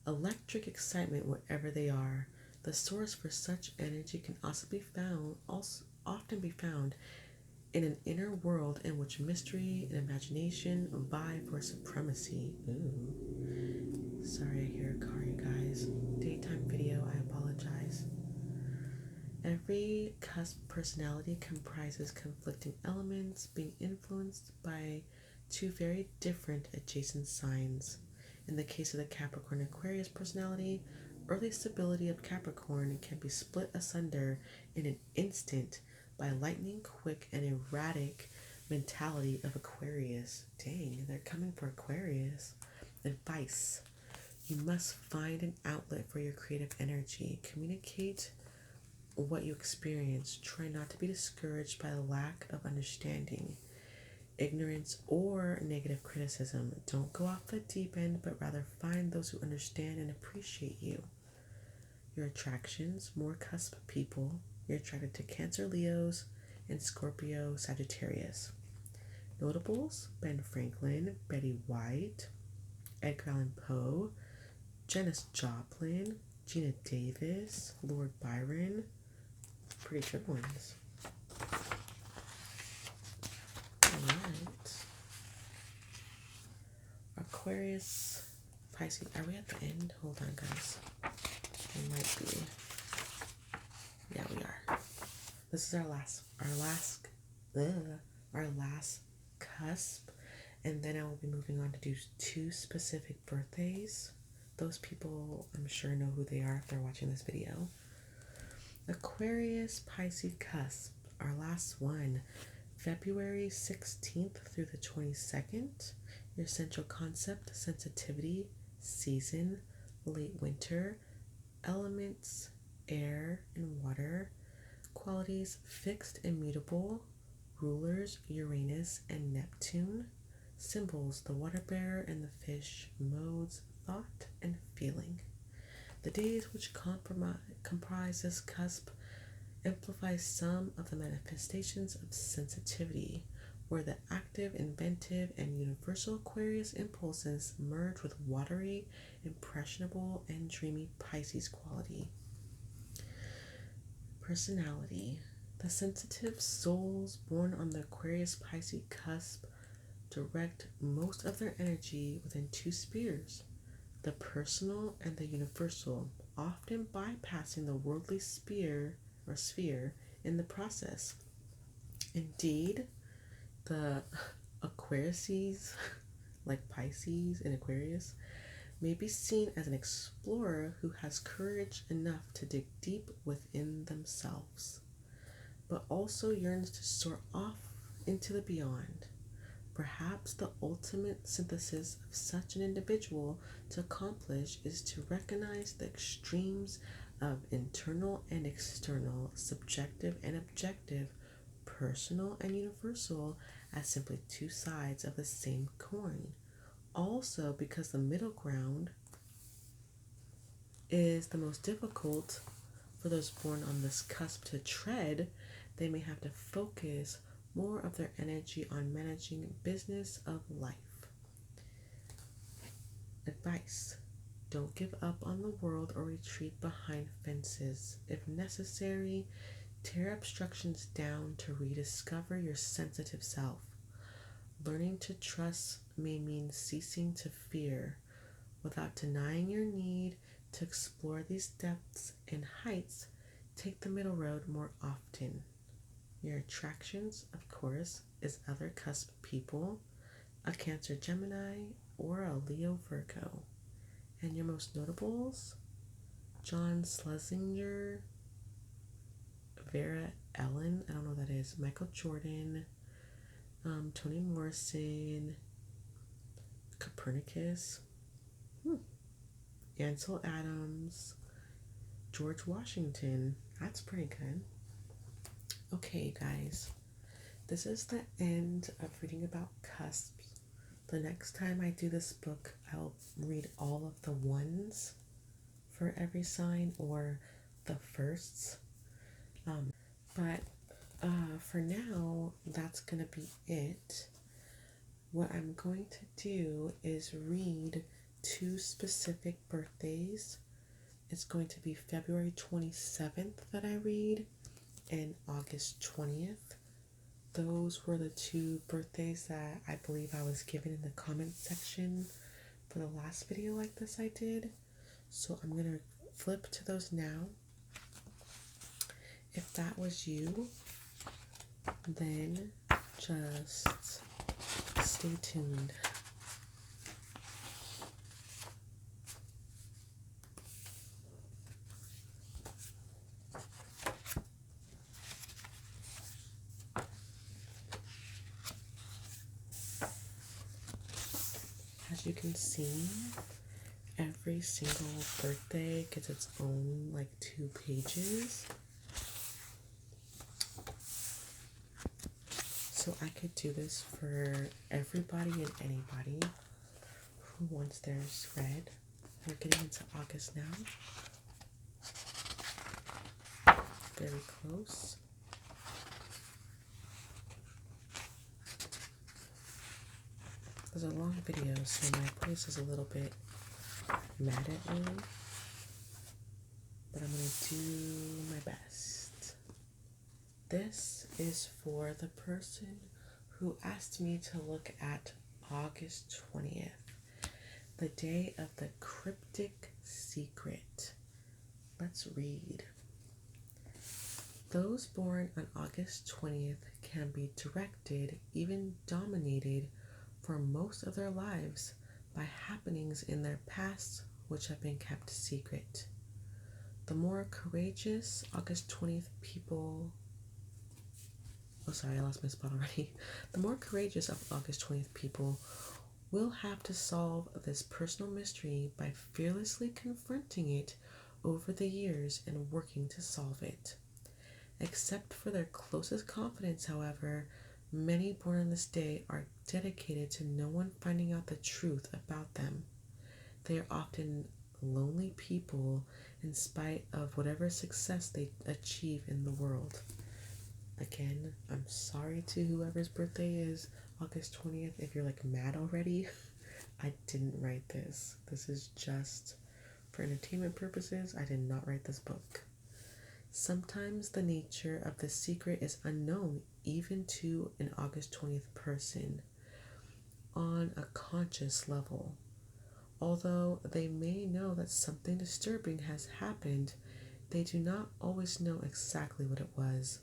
electric excitement wherever they are. The source for such energy can often be found in an inner world in which mystery and imagination vie for supremacy. Ooh. Sorry, I hear a car, you guys. Daytime video, I apologize. Every cusp personality comprises conflicting elements being influenced by two very different adjacent signs. In the case of the Capricorn Aquarius personality, early stability of Capricorn can be split asunder in an instant by lightning quick and erratic mentality of Aquarius. Dang, they're coming for Aquarius. Advice: you must find an outlet for your creative energy. Communicate what you experience. Try not to be discouraged by the lack of understanding, ignorance, or negative criticism. Don't go off the deep end, but rather find those who understand and appreciate you. Your attractions: more cusp people. You're attracted to Cancer, Leos, and Scorpio, Sagittarius. Notables: Ben Franklin, Betty White, Edgar Allan Poe, Janis Joplin, Gina Davis, Lord Byron. Pretty good ones. Alright. Aquarius, Pisces. Are we at the end? Hold on, guys. We might be. Yeah, we are. This is our last cusp, and then I will be moving on to do two specific birthdays. Those people, I'm sure, know who they are if they're watching this video. Aquarius, Pisces cusp, our last one, February 16th through the 22nd. Your central concept: sensitivity, season, late winter, elements, air and water, qualities, fixed and mutable, rulers, Uranus and Neptune, symbols, the water bearer and the fish, modes, thought and feeling. The days which comprise this cusp amplify some of the manifestations of sensitivity, where the active, inventive, and universal Aquarius impulses merge with watery, impressionable, and dreamy Pisces quality. Personality: the sensitive souls born on the Aquarius Pisces cusp direct most of their energy within two spheres: the personal and the universal, often bypassing the worldly sphere in the process. Indeed, the Aquariuses, like Pisces and Aquarius, may be seen as an explorer who has courage enough to dig deep within themselves, but also yearns to soar off into the beyond. Perhaps the ultimate synthesis of such an individual to accomplish is to recognize the extremes of internal and external, subjective and objective, personal and universal, as simply two sides of the same coin. Also, because the middle ground is the most difficult for those born on this cusp to tread, they may have to focus more of their energy on managing business of life. Advice: don't give up on the world or retreat behind fences. If necessary, tear obstructions down to rediscover your sensitive self. Learning to trust may mean ceasing to fear, without denying your need to explore these depths and heights. Take the middle road more often. Your attractions, of course, is other cusp people, a Cancer Gemini, or a Leo Virgo. And your most notables: John Schlesinger, Vera Ellen, I don't know what that is, Michael Jordan, Toni Morrison, Copernicus, Ansel Adams, George Washington. That's pretty good. Okay, guys, this is the end of reading about cusps. The next time I do this book, I'll read all of the ones for every sign, or the firsts. But for now, that's going to be it. What I'm going to do is read 2 specific birthdays. It's going to be February 27th that I read, and August 20th. Those were the 2 birthdays that I believe I was given in the comment section for the last video like this I did. So I'm going to flip to those now. If that was you, then just stay tuned. As you can see, every single birthday gets its own like 2 pages. So I could do this for everybody and anybody who wants theirs read. We're getting into August now. Very close. There's a long video, so my voice is a little bit mad at me, but I'm going to do my best. This is for the person who asked me to look at August 20th, the day of the cryptic secret. Let's read. Those born on August 20th can be directed, even dominated, for most of their lives by happenings in their past which have been kept secret. The more courageous August 20th people... Oh, sorry, I lost my spot already. The more courageous of August 20th people will have to solve this personal mystery by fearlessly confronting it over the years and working to solve it. Except for their closest confidants, however, many born on this day are dedicated to no one finding out the truth about them. They are often lonely people in spite of whatever success they achieve in the world. Again, I'm sorry to whoever's birthday is August 20th if you're like mad already. I didn't write this. This is just for entertainment purposes. I did not write this book. Sometimes the nature of the secret is unknown even to an August 20th person on a conscious level. Although they may know that something disturbing has happened, they do not always know exactly what it was.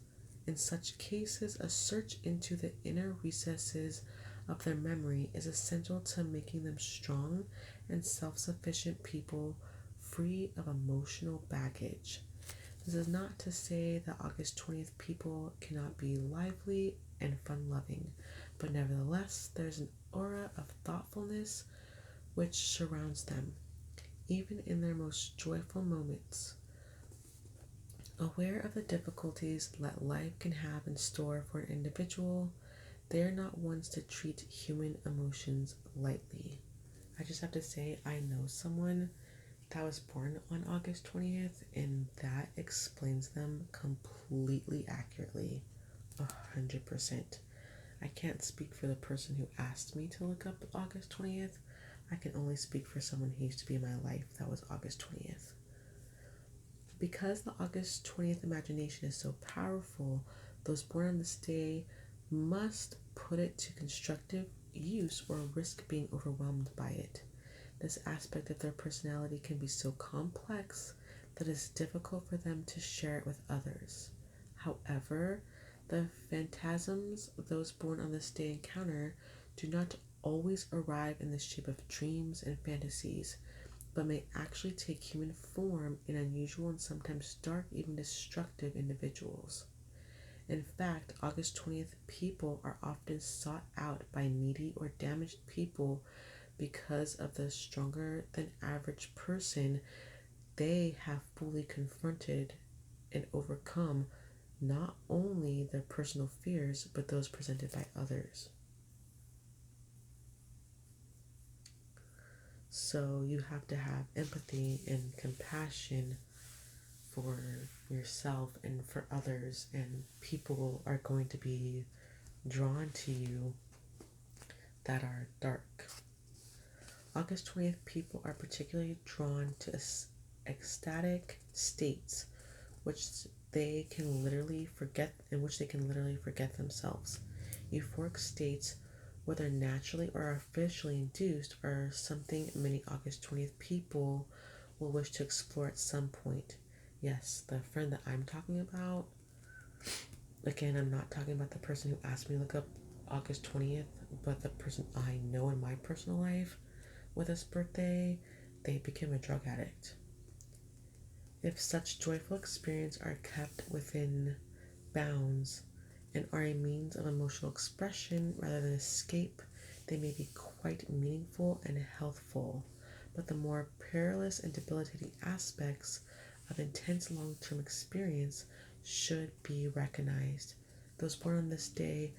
In such cases, a search into the inner recesses of their memory is essential to making them strong and self-sufficient people free of emotional baggage. This is not to say that August 20th people cannot be lively and fun-loving, but nevertheless, there's an aura of thoughtfulness which surrounds them, even in their most joyful moments. Aware of the difficulties that life can have in store for an individual, they are not ones to treat human emotions lightly. I just have to say, I know someone that was born on August 20th, and that explains them completely accurately. 100%. I can't speak for the person who asked me to look up August 20th. I can only speak for someone who used to be in my life that was August 20th. Because the August 20th imagination is so powerful, those born on this day must put it to constructive use or risk being overwhelmed by it. This aspect of their personality can be so complex that it's difficult for them to share it with others. However, the phantasms those born on this day encounter do not always arrive in the shape of dreams and fantasies, but may actually take human form in unusual and sometimes dark, even destructive individuals. In fact, August 20th people are often sought out by needy or damaged people because of the stronger than average person they have fully confronted and overcome not only their personal fears, but those presented by others. So you have to have empathy and compassion for yourself and for others, and people are going to be drawn to you that are dark. August 20th people are particularly drawn to ecstatic states which they can literally forget themselves. Euphoric states, whether naturally or artificially induced, are something many August 20th people will wish to explore at some point. Yes, the friend that I'm talking about, again, I'm not talking about the person who asked me to look up August 20th, but the person I know in my personal life with this birthday, they became a drug addict. If such joyful experiences are kept within bounds and are a means of emotional expression rather than escape, they may be quite meaningful and healthful. But the more perilous and debilitating aspects of intense long-term experience should be recognized. Those born on this day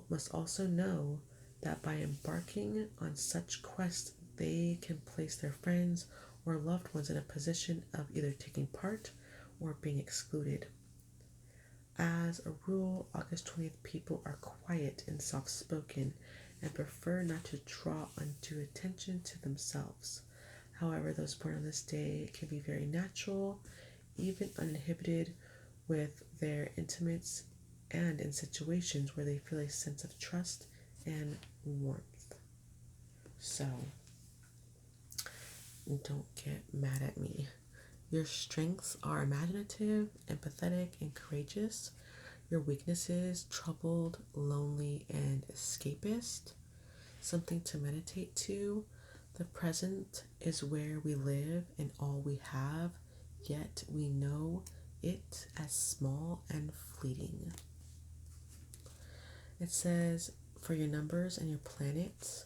must also know that by embarking on such quests, they can place their friends or loved ones in a position of either taking part or being excluded. As a rule, August 20th people are quiet and soft-spoken and prefer not to draw undue attention to themselves. However, those born on this day can be very natural, even uninhibited with their intimates and in situations where they feel a sense of trust and warmth. So, don't get mad at me. Your strengths are imaginative, empathetic, and courageous. Your weaknesses, troubled, lonely, and escapist. Something to meditate to. The present is where we live and all we have, yet we know it as small and fleeting. It says, for your numbers and your planets,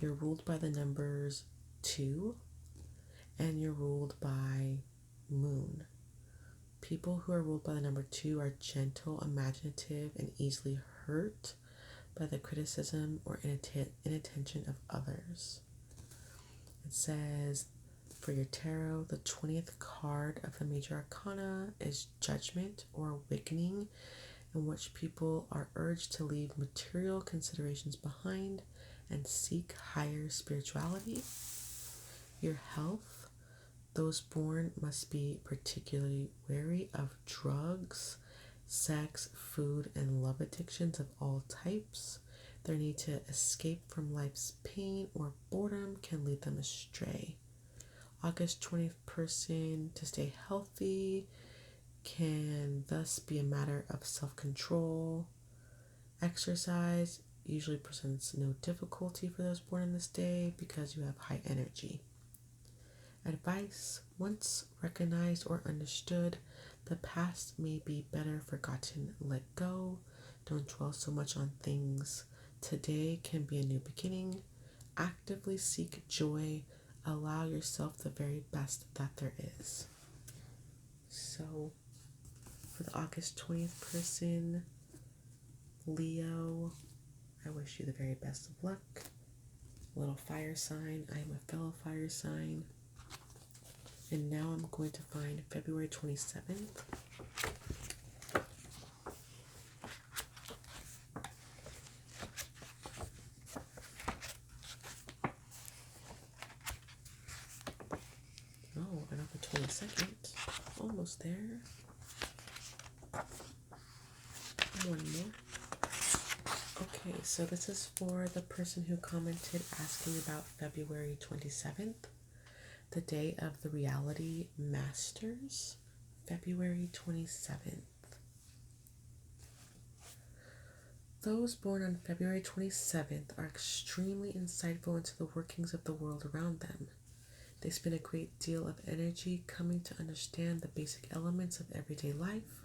you're ruled by the numbers 2, and you're ruled by moon. People who are ruled by the number 2 are gentle, imaginative, and easily hurt by the criticism or inattention of others. It says, for your tarot, the 20th card of the major arcana is judgment or awakening, in which people are urged to leave material considerations behind and seek higher spirituality. Your health, those born must be particularly wary of drugs, sex, food, and love addictions of all types. Their need to escape from life's pain or boredom can lead them astray. August 20th person, to stay healthy can thus be a matter of self-control. Exercise usually presents no difficulty for those born on this day because you have high energy. Advice: once recognized or understood, the past may be better forgotten. Let go. Don't dwell so much on things. Today can be a new beginning. Actively seek joy. Allow yourself the very best that there is. So, for the August 20th person, Leo, I wish you the very best of luck. Little fire sign. I am a fellow fire sign. And now I'm going to find February 27th. Oh, and on the 22nd. Almost there. One more. Okay, so this is for the person who commented asking about February 27th, the day of the reality masters, February 27th. Those born on February 27th are extremely insightful into the workings of the world around them. They spend a great deal of energy coming to understand the basic elements of everyday life,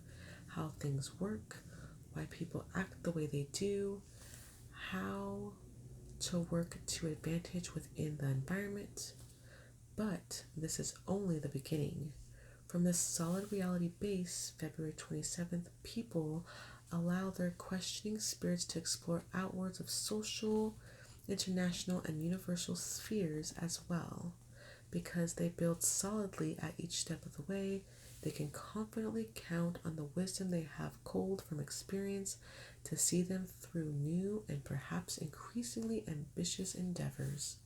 how things work, why people act the way they do, how to work to advantage within the environment. But this is only the beginning. From this solid reality base, February 27th, people allow their questioning spirits to explore outwards of social, international, and universal spheres as well. Because they build solidly at each step of the way, they can confidently count on the wisdom they have culled from experience to see them through new and perhaps increasingly ambitious endeavors.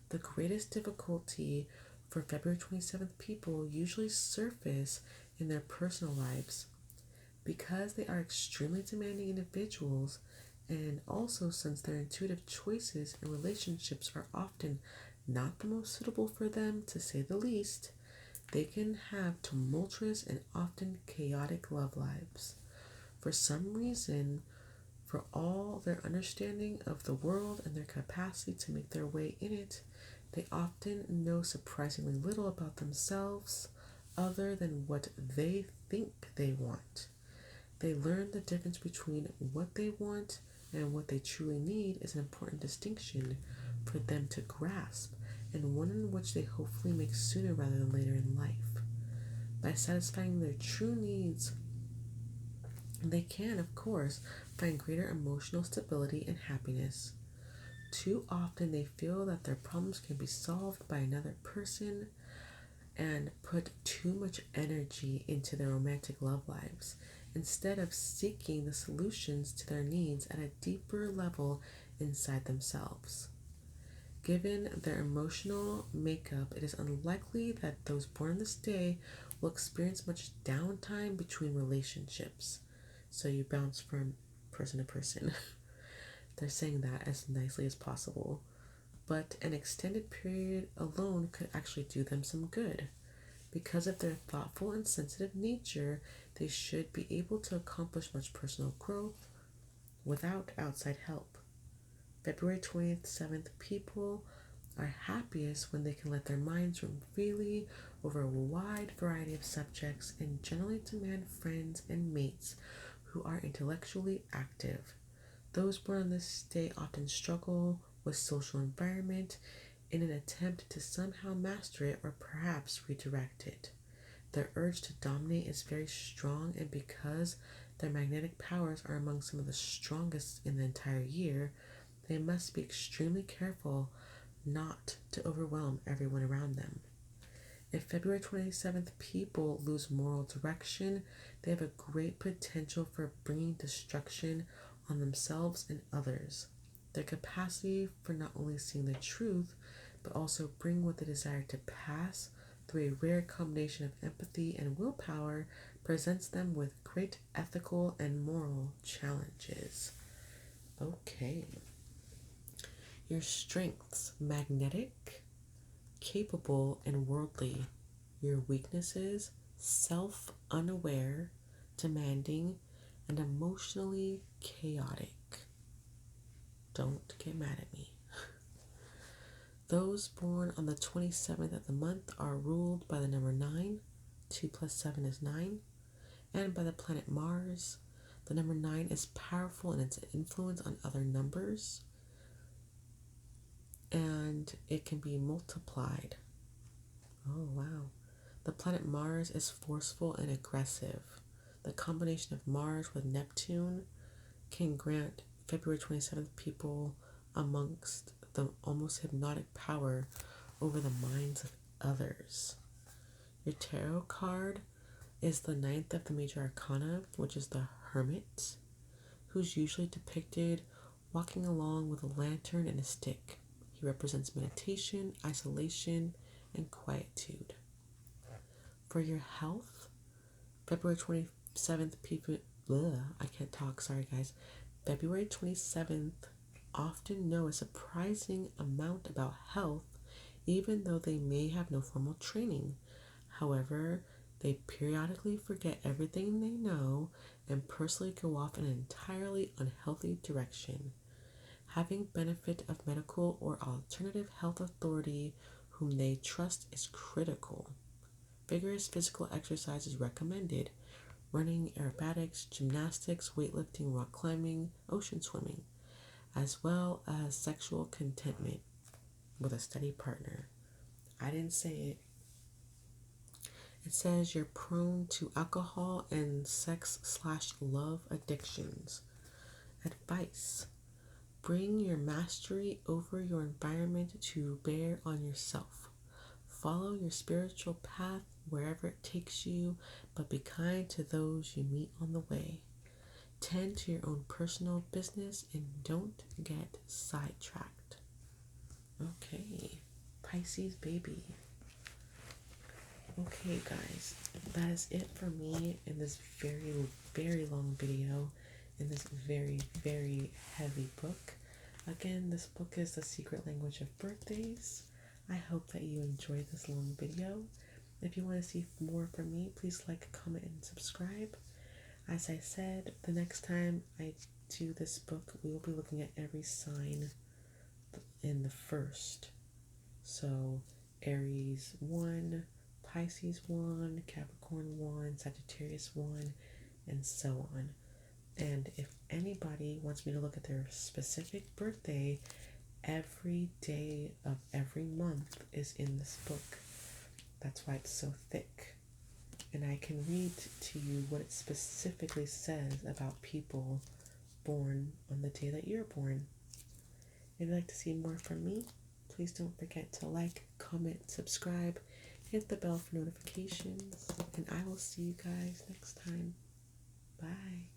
The greatest difficulty for February 27th people usually surface in their personal lives. Because they are extremely demanding individuals, and also since their intuitive choices and relationships are often not the most suitable for them, to say the least, they can have tumultuous and often chaotic love lives. For some reason, for all their understanding of the world and their capacity to make their way in it, they often know surprisingly little about themselves other than what they think they want. They learn the difference between what they want and what they truly need is an important distinction for them to grasp, and one in which they hopefully make sooner rather than later in life. By satisfying their true needs, they can, of course, find greater emotional stability and happiness. Too often they feel that their problems can be solved by another person and put too much energy into their romantic love lives instead of seeking the solutions to their needs at a deeper level inside themselves. Given their emotional makeup, it is unlikely that those born this day will experience much downtime between relationships. So you bounce from person to person. They're saying that as nicely as possible. But an extended period alone could actually do them some good. Because of their thoughtful and sensitive nature, they should be able to accomplish much personal growth without outside help. February 27th people are happiest when they can let their minds roam freely over a wide variety of subjects and generally demand friends and mates who are intellectually active. Those born on this day often struggle with social environment in an attempt to somehow master it or perhaps redirect it. Their urge to dominate is very strong, and because their magnetic powers are among some of the strongest in the entire year, they must be extremely careful not to overwhelm everyone around them. If February 27th people lose moral direction, they have a great potential for bringing destruction on themselves and others. Their capacity for not only seeing the truth, but also bring what they desire to pass through a rare combination of empathy and willpower presents them with great ethical and moral challenges. Okay. Your strengths: magnetic, capable, and worldly. Your weaknesses: self-unaware, demanding, and emotionally chaotic. Don't get mad at me. Those born on the 27th of the month are ruled by the number 9. 2 plus 7 is 9. And by the planet Mars. The number 9 is powerful in its influence on other numbers. And it can be multiplied. Oh, wow. The planet Mars is forceful and aggressive. The combination of Mars with Neptune can grant February 27th people amongst the almost hypnotic power over the minds of others. Your tarot card is the 9th of the major arcana, which is the Hermit, who's usually depicted walking along with a lantern and a stick. He represents meditation, isolation, and quietude. For your health, February 27th, people, I can't talk, sorry guys. February 27th often know a surprising amount about health, even though they may have no formal training. However, they periodically forget everything they know and personally go off in an entirely unhealthy direction. Having benefit of medical or alternative health authority whom they trust is critical. Vigorous physical exercise is recommended: running, aerobatics, gymnastics, weightlifting, rock climbing, ocean swimming, as well as sexual contentment with a steady partner. I didn't say it. It says you're prone to alcohol and sex/love addictions. Advice: bring your mastery over your environment to bear on yourself. Follow your spiritual path wherever it takes you, but be kind to those you meet on the way. Tend to your own personal business and don't get sidetracked. Okay, Pisces baby. Okay guys, that is it for me in this very, very long video in this very, very heavy book. Again, this book is The Secret Language of Birthdays. I hope that you enjoyed this long video. If you want to see more from me, please like, comment, and subscribe. As I said, the next time I do this book, we will be looking at every sign in the first. So, Aries 1, Pisces 1, Capricorn 1, Sagittarius 1, and so on. And if anybody wants me to look at their specific birthday, every day of every month is in this book. That's why it's so thick. And I can read to you what it specifically says about people born on the day that you're born. If you'd like to see more from me, please don't forget to like, comment, subscribe, hit the bell for notifications, and I will see you guys next time. Bye.